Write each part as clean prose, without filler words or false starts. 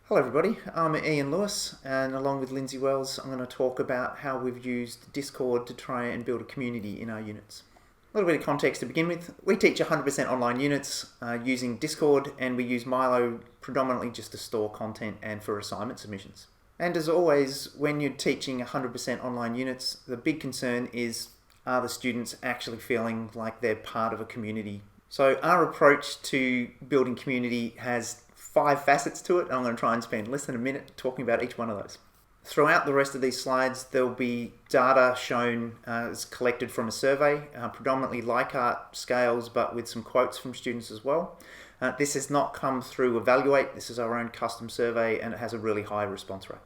Hello everybody, I'm Ian Lewis, and along with Lindsay Wells I'm going to talk about how we've used Discord to try and build a community in our units. A little bit of context to begin with. We teach 100% online units using Discord, and we use Milo predominantly just to store content and for assignment submissions. And as always, when you're teaching 100% online units, the big concern is, are the students actually feeling like they're part of a community? So our approach to building community has 5 facets to it. I'm going to try and spend less than a minute talking about each one of those. Throughout the rest of these slides, there'll be data shown as collected from a survey, predominantly Likert scales, but with some quotes from students as well. This has not come through Evaluate. This is our own custom survey, and it has a really high response rate.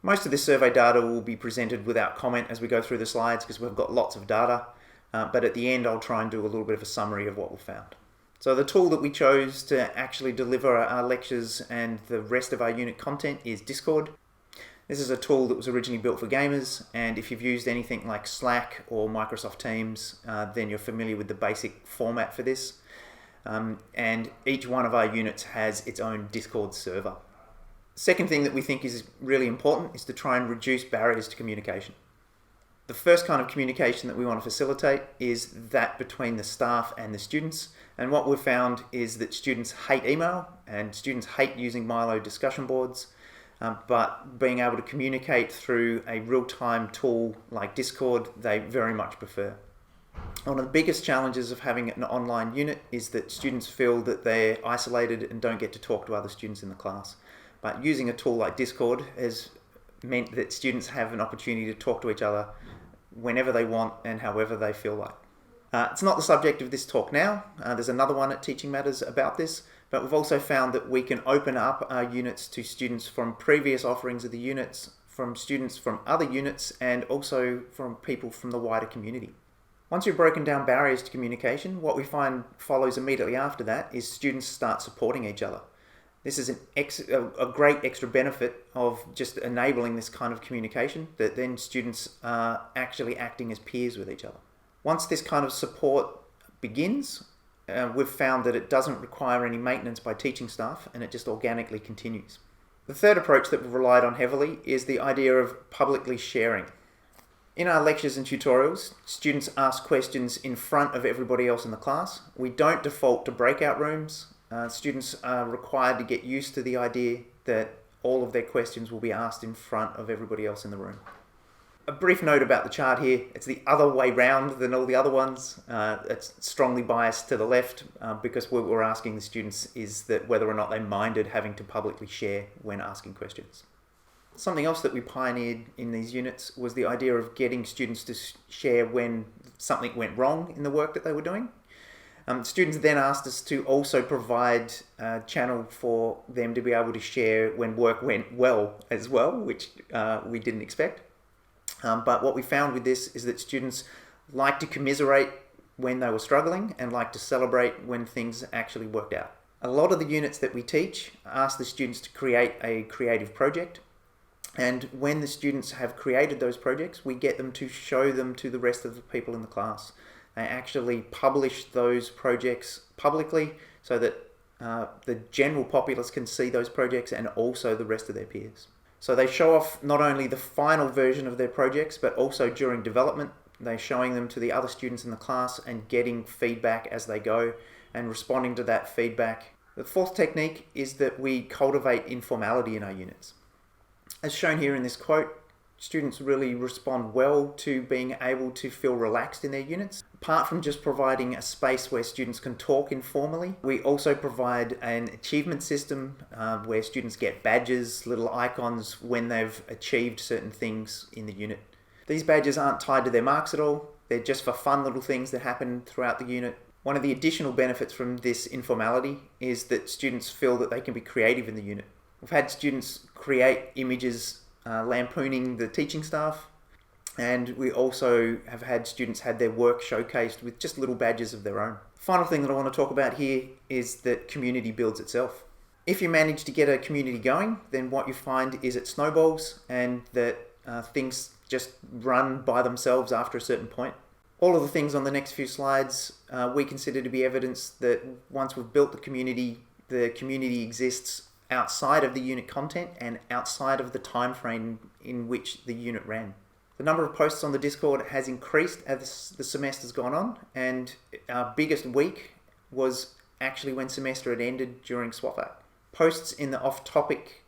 Most of this survey data will be presented without comment as we go through the slides because we've got lots of data, but at the end I'll try and do a little bit of a summary of what we found. So the tool that we chose to actually deliver our lectures and the rest of our unit content is Discord. This is a tool that was originally built for gamers, and if you've used anything like Slack or Microsoft Teams, then you're familiar with the basic format for this. And each one of our units has its own Discord server. Second thing that we think is really important is to try and reduce barriers to communication. The first kind of communication that we want to facilitate is that between the staff and the students. And what we've found is that students hate email and students hate using Milo discussion boards, but being able to communicate through a real-time tool like Discord, they very much prefer. One of the biggest challenges of having an online unit is that students feel that they're isolated and don't get to talk to other students in the class. But using a tool like Discord has meant that students have an opportunity to talk to each other whenever they want and however they feel like. It's not the subject of this talk now. There's another one at Teaching Matters about this, but we've also found that we can open up our units to students from previous offerings of the units, from students from other units, and also from people from the wider community. Once you've broken down barriers to communication, what we find follows immediately after that is students start supporting each other. This is a great extra benefit of just enabling this kind of communication, that then students are actually acting as peers with each other. Once this kind of support begins, we've found that it doesn't require any maintenance by teaching staff, and it just organically continues. The third approach that we've relied on heavily is the idea of publicly sharing. In our lectures and tutorials, students ask questions in front of everybody else in the class. We don't default to breakout rooms. Students are required to get used to the idea that all of their questions will be asked in front of everybody else in the room. A brief note about the chart here. It's the other way round than all the other ones. It's strongly biased to the left because what we're asking the students is that whether or not they minded having to publicly share when asking questions. Something else that we pioneered in these units was the idea of getting students to share when something went wrong in the work that they were doing. Students then asked us to also provide a channel for them to be able to share when work went well as well, which we didn't expect. But what we found with this is that students like to commiserate when they were struggling and like to celebrate when things actually worked out. A lot of the units that we teach ask the students to create a creative project. And when the students have created those projects, we get them to show them to the rest of the people in the class. They actually publish those projects publicly so that the general populace can see those projects and also the rest of their peers. So they show off not only the final version of their projects, but also during development. They're showing them to the other students in the class and getting feedback as they go and responding to that feedback. The fourth technique is that we cultivate informality in our units. As shown here in this quote, students really respond well to being able to feel relaxed in their units. Apart from just providing a space where students can talk informally, we also provide an achievement system where students get badges, little icons when they've achieved certain things in the unit. These badges aren't tied to their marks at all. They're just for fun little things that happen throughout the unit. One of the additional benefits from this informality is that students feel that they can be creative in the unit. We've had students create images lampooning the teaching staff, and we also have had students had their work showcased with just little badges of their own. Final thing that I want to talk about here is that community builds itself. If you manage to get a community going, then what you find is it snowballs and that things just run by themselves after a certain point. All of the things on the next few slides we consider to be evidence that once we've built the community exists outside of the unit content and outside of the time frame in which the unit ran. The number of posts on the Discord has increased as the semester's gone on, and our biggest week was actually when semester had ended during SWAFAC. Posts in the off-topic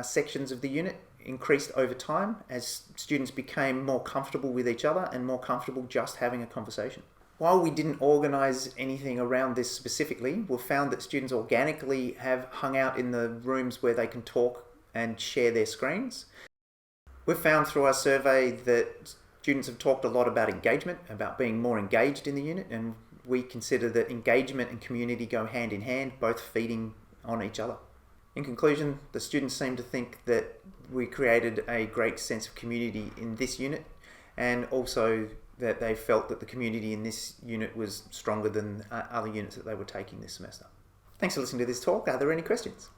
sections of the unit increased over time as students became more comfortable with each other and more comfortable just having a conversation. While we didn't organise anything around this specifically, we've found that students organically have hung out in the rooms where they can talk and share their screens. We've found through our survey that students have talked a lot about engagement, about being more engaged in the unit, and we consider that engagement and community go hand in hand, both feeding on each other. In conclusion, the students seem to think that we created a great sense of community in this unit, and also that they felt that the community in this unit was stronger than other units that they were taking this semester. Thanks for listening to this talk. Are there any questions?